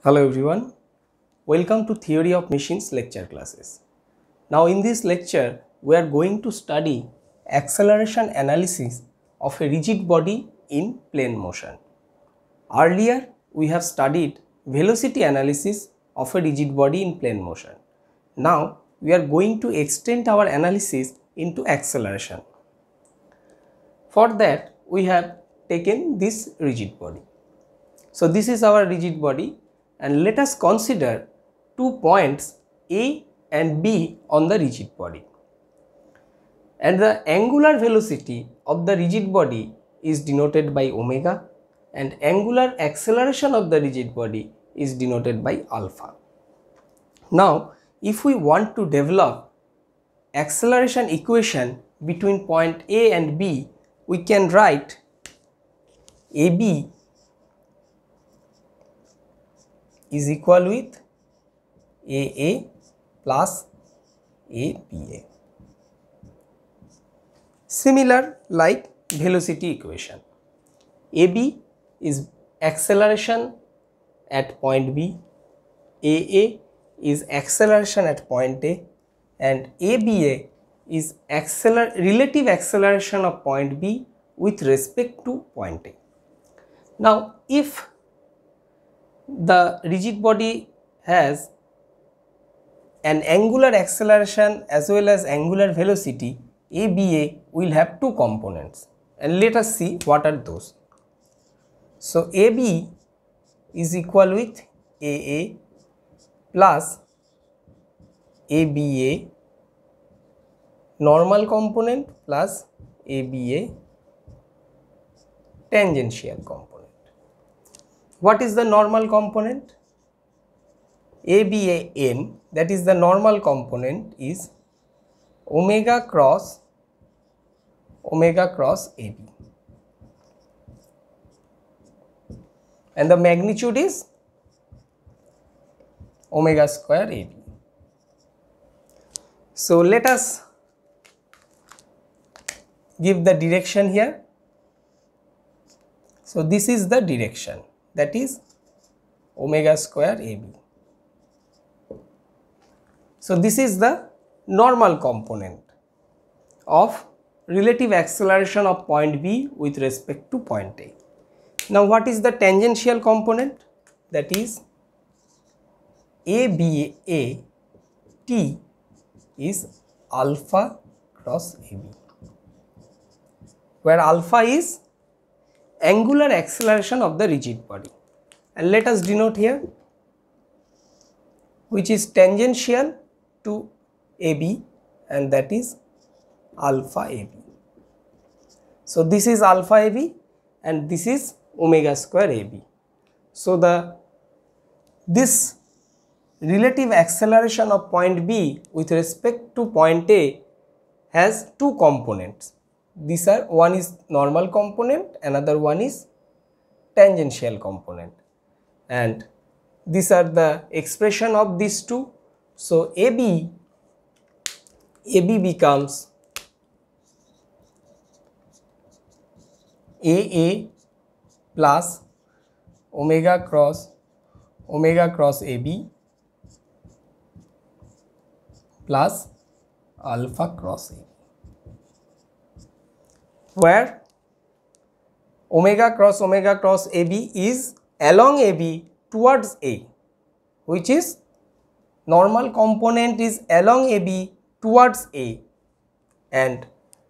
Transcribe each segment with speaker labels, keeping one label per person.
Speaker 1: Hello everyone, welcome to Theory of Machines lecture classes. Now in this lecture, we are going to study acceleration analysis of a rigid body in plane motion. Earlier, we have studied velocity analysis of a rigid body in plane motion. Now, we are going to extend our analysis into acceleration. For that, we have taken this rigid body. So this is our rigid body, and let us consider 2 points A and B on the rigid body. And the angular velocity of the rigid body is denoted by omega, and angular acceleration of the rigid body is denoted by alpha. Now, if we want to develop acceleration equation between point A and B, we can write AB is equal with AA plus ABA. Similar like velocity equation. AB is acceleration at point B, AA is acceleration at point A, and ABA is relative acceleration of point B with respect to point A. Now, if the rigid body has an angular acceleration as well as angular velocity, ABA will have two components, and let us see what are those. So AB is equal with AA plus ABA normal component plus ABA tangential component. What is the normal component? ABAN, that is the normal component, is omega cross AB, and the magnitude is omega square AB. So let us give the direction here. So this is the direction, that is omega square AB. So this is the normal component of relative acceleration of point B with respect to point A. Now what is the tangential component? That is ABA T is alpha cross AB, where alpha is angular acceleration of the rigid body, and let us denote here, which is tangential to AB, and that is alpha AB. So this is alpha AB and this is omega square AB. So this relative acceleration of point B with respect to point A has two components. These are, one is normal component, another one is tangential component, and these are the expression of these two. So AB becomes AA plus omega cross AB plus alpha cross AB, where omega cross AB is along AB towards A, which is normal component is along AB towards A, and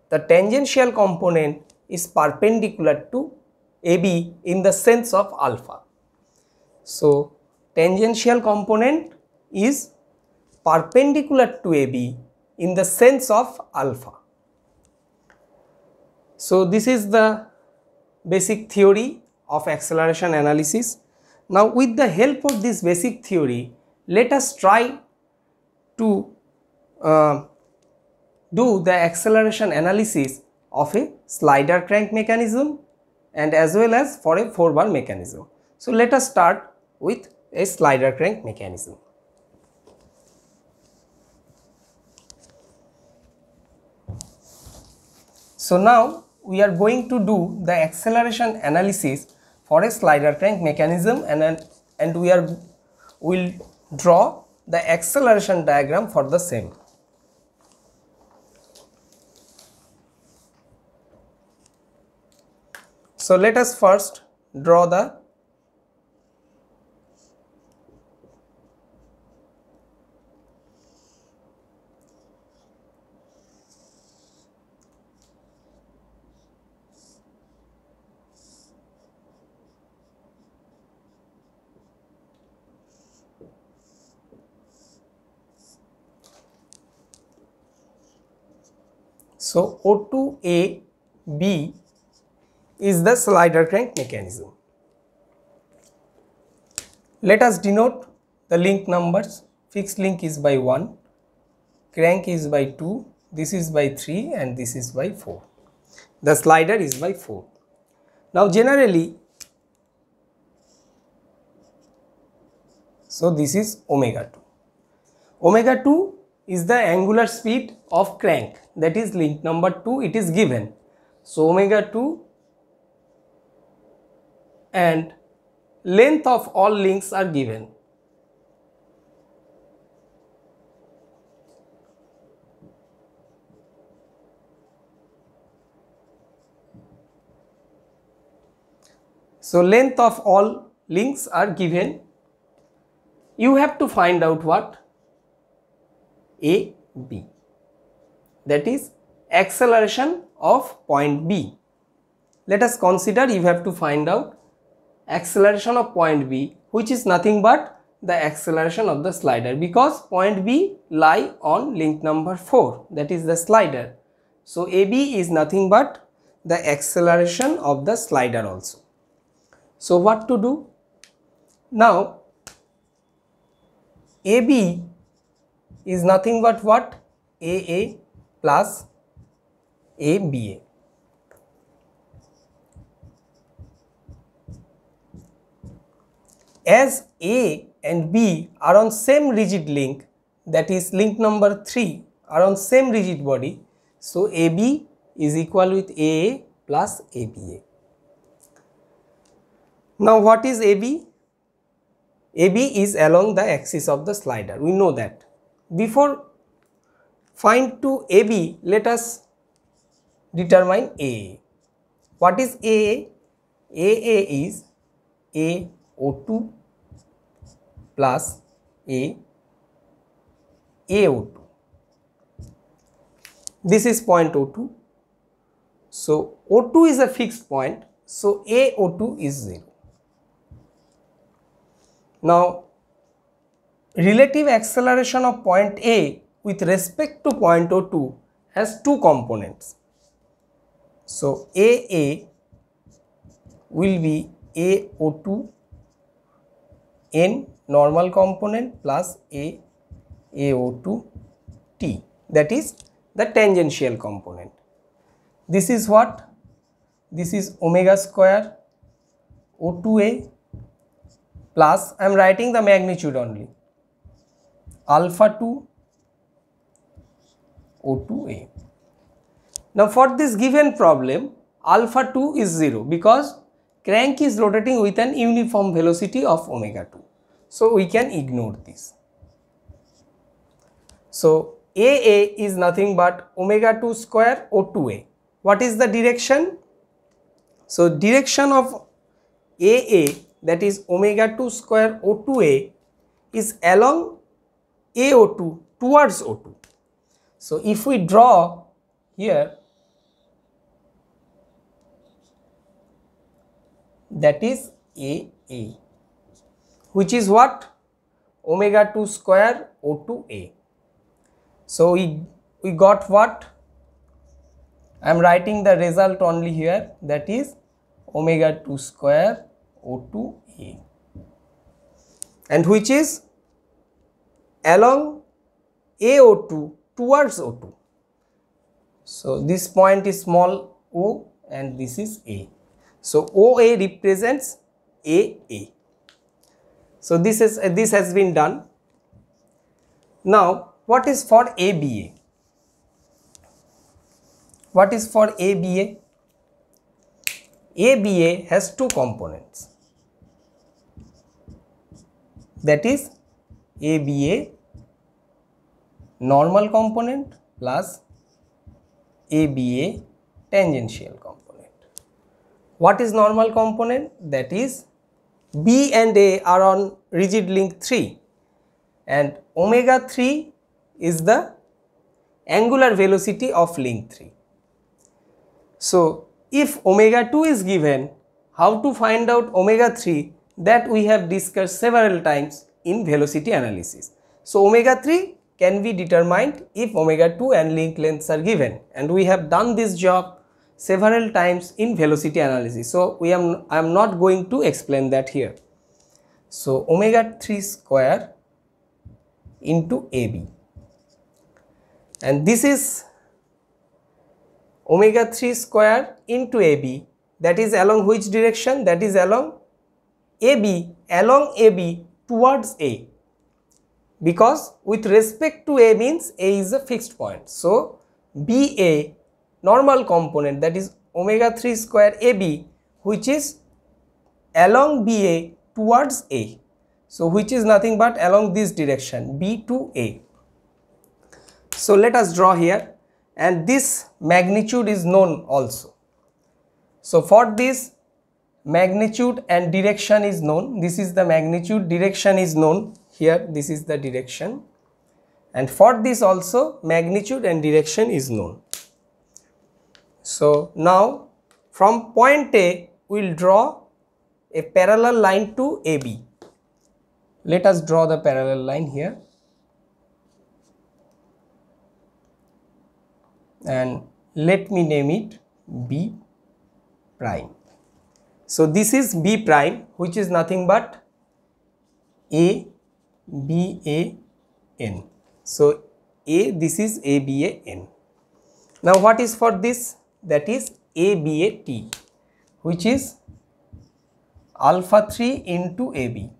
Speaker 1: the tangential component is perpendicular to AB in the sense of alpha. So tangential component is perpendicular to AB in the sense of alpha. So this is the basic theory of acceleration analysis. Now with the help of this basic theory, let us try to do the acceleration analysis of a slider crank mechanism and as well as for a 4-bar mechanism. So let us start with a slider crank mechanism. So now we are going to do the acceleration analysis for a slider crank mechanism, and we are we'll draw the acceleration diagram for the same. So let us first draw the so O2AB is the slider crank mechanism. Let us denote the link numbers. Fixed link is by 1, crank is by 2, this is by 3 and this is by 4. The slider is by 4. Now generally, so this is omega 2. Omega 2 is the angular speed of crank, that is link number 2, it is given. So omega 2 and length of all links are given. So length of all links are given. You have to find out what? AB, that is acceleration of point B. Let us consider you have to find out acceleration of point B, which is nothing but the acceleration of the slider, because point B lie on link number 4, that is the slider. So AB is nothing but the acceleration of the slider also. So what to do? Now AB is nothing but what? AA plus ABA. As A and B are on same rigid link, that is link number 3 are on same rigid body, so AB is equal with AA plus ABA. Now what is AB? AB is along the axis of the slider, we know that. Before find to AB, let us determine AA. What is AA? AA is AO2 plus AO2. This is point O2. So O2 is a fixed point, so AO2 is 0. Now relative acceleration of point A with respect to point O2 has two components. So AA will be AO2 n normal component plus AO2 t, that is the tangential component. This is what? This is omega square O2A plus, I am writing the magnitude only, alpha 2 O2A. Now for this given problem, alpha 2 is 0 because crank is rotating with an uniform velocity of omega 2. So we can ignore this. So AA is nothing but omega 2 square O2A. What is the direction? So direction of AA, that is omega 2 square O2A, is along AO2 towards O2. So if we draw here, that is AA, which is what? Omega 2 square O2A. So we got what? I am writing the result only here, that is omega 2 square O2A, and which is along AO2 towards O2. So this point is small o and this is A. So OA represents AA. So this has been done. Now what is for ABA? What is for ABA? ABA has two components. that is ABA normal component plus ABA tangential component. What is normal component? That is B and A are on rigid link 3 and omega 3 is the angular velocity of link 3. So, if omega 2 is given, how to find out omega 3, that we have discussed several times in velocity analysis. So, omega 3 can be determined if omega 2 and link lengths are given, and we have done this job several times in velocity analysis. So, I am not going to explain that here. So, omega 3 square into AB, and this is omega 3 square into AB, that is along which direction? That is along AB towards A, because with respect to A means A is a fixed point. So, BA normal component, that is omega 3 square AB, which is along BA towards A. So, which is nothing but along this direction, B to A. So, let us draw here, and this magnitude is known also. So, for this magnitude and direction is known. This is the magnitude, direction is known. Here this is the direction, and for this also magnitude and direction is known. So, now from point A we will draw a parallel line to AB. Let us draw the parallel line here, and let me name it B prime. So, this is B prime, which is nothing but A B A N. So, this is A B A N. Now, what is for this? That is A B A T, which is alpha 3 into AB.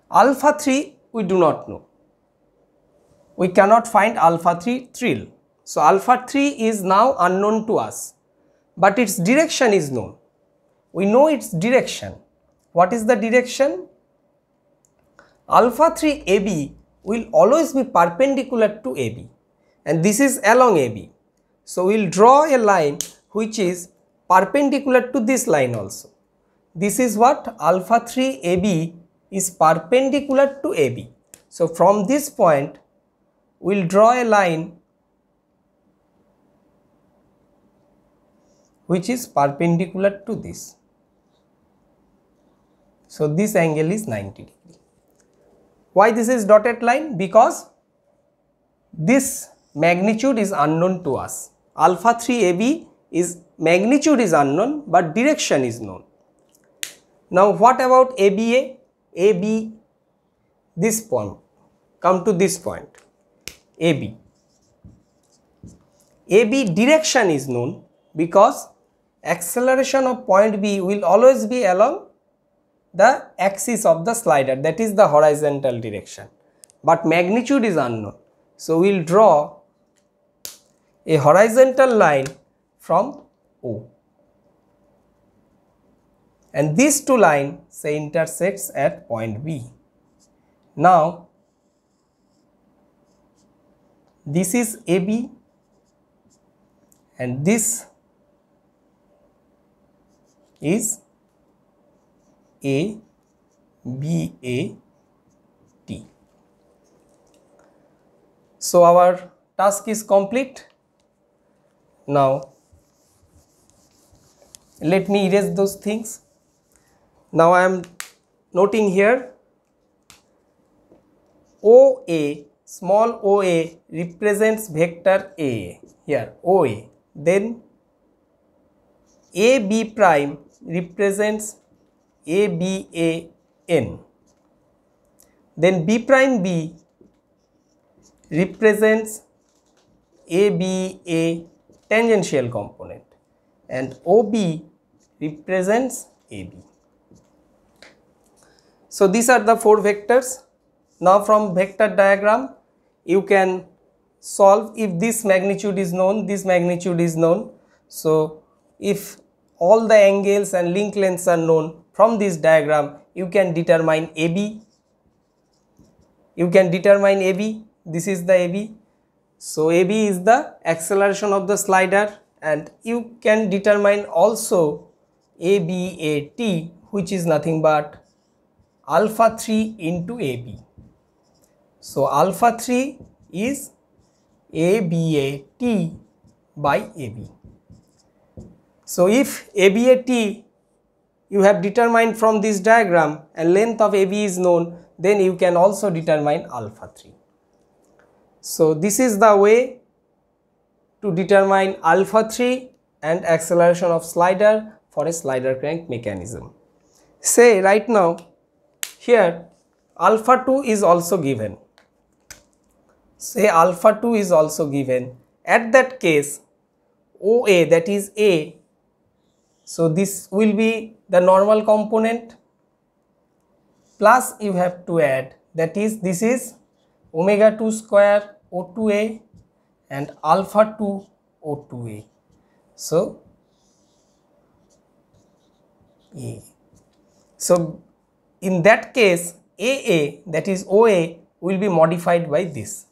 Speaker 1: Alpha 3 we do not know. We cannot find alpha 3 trill. So, alpha 3 is now unknown to us, but its direction is known. We know its direction. What is the direction? Alpha 3 AB will always be perpendicular to AB, and this is along AB. So, we will draw a line which is perpendicular to this line also. This is what? Alpha 3 AB is perpendicular to AB. So, from this point we will draw a line which is perpendicular to this. So, this angle is 90 degree. Why this is dotted line? Because this magnitude is unknown to us. Alpha 3 AB is magnitude is unknown, but direction is known. Now, what about ABA? AB, this point, come to this point, AB. AB direction is known because acceleration of point B will always be along the axis of the slider, that is the horizontal direction, but magnitude is unknown. So, we will draw a horizontal line from O, and these two lines say intersects at point B. Now, this is AB and this is A B A T. So, our task is complete. Now, let me erase those things. Now, I am noting here OA, small OA represents vector A, here OA, then AB prime represents ABAN, then B prime B represents ABA tangential component, and OB represents AB. So, these are the four vectors. Now, from vector diagram you can solve if this magnitude is known, this magnitude is known. So, if all the angles and link lengths are known, from this diagram you can determine AB, you can determine AB. This is the AB. So AB is the acceleration of the slider, and you can determine also ABAT, which is nothing but alpha 3 into AB. So alpha 3 is ABAT by AB. So if ABAT you have determined from this diagram and length of AB is known, then you can also determine alpha 3. So this is the way to determine alpha 3 and acceleration of slider for a slider crank mechanism. Say right now here alpha 2 is also given. Say alpha 2 is also given. At that case OA, that is A, so this will be the normal component, plus you have to add, that is, this is omega 2 square O2A and alpha 2 O2A. So A. So in that case AA, that is OA, will be modified by this,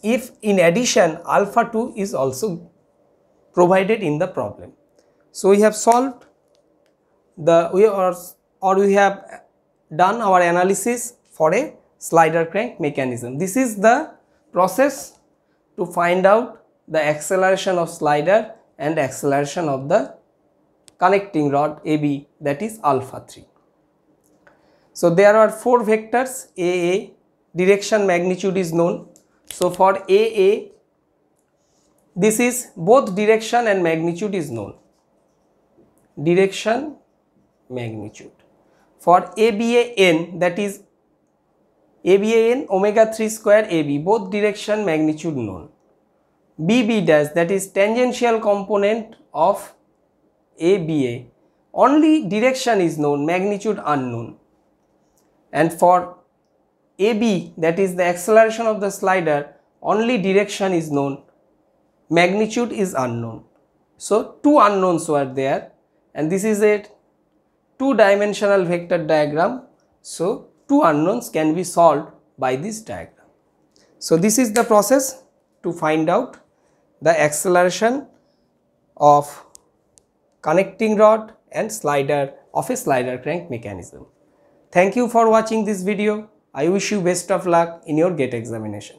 Speaker 1: if in addition alpha 2 is also provided in the problem. So we have solved the we have done our analysis for a slider crank mechanism. This is the process to find out the acceleration of slider and acceleration of the connecting rod AB, that is alpha 3. So there are 4 vectors AA, direction magnitude is known. So for AA, this is both direction and magnitude is known. Direction, magnitude. For ABAN, that is ABAN omega 3 square AB, both direction, magnitude known. BB dash, that is tangential component of ABA, only direction is known, magnitude unknown. And for AB, that is the acceleration of the slider, only direction is known, magnitude is unknown. So 2 unknowns were there, and this is a 2-dimensional vector diagram. So 2 unknowns can be solved by this diagram. So this is the process to find out the acceleration of connecting rod and slider of a slider crank mechanism. Thank you for watching this video. I wish you best of luck in your GATE examination.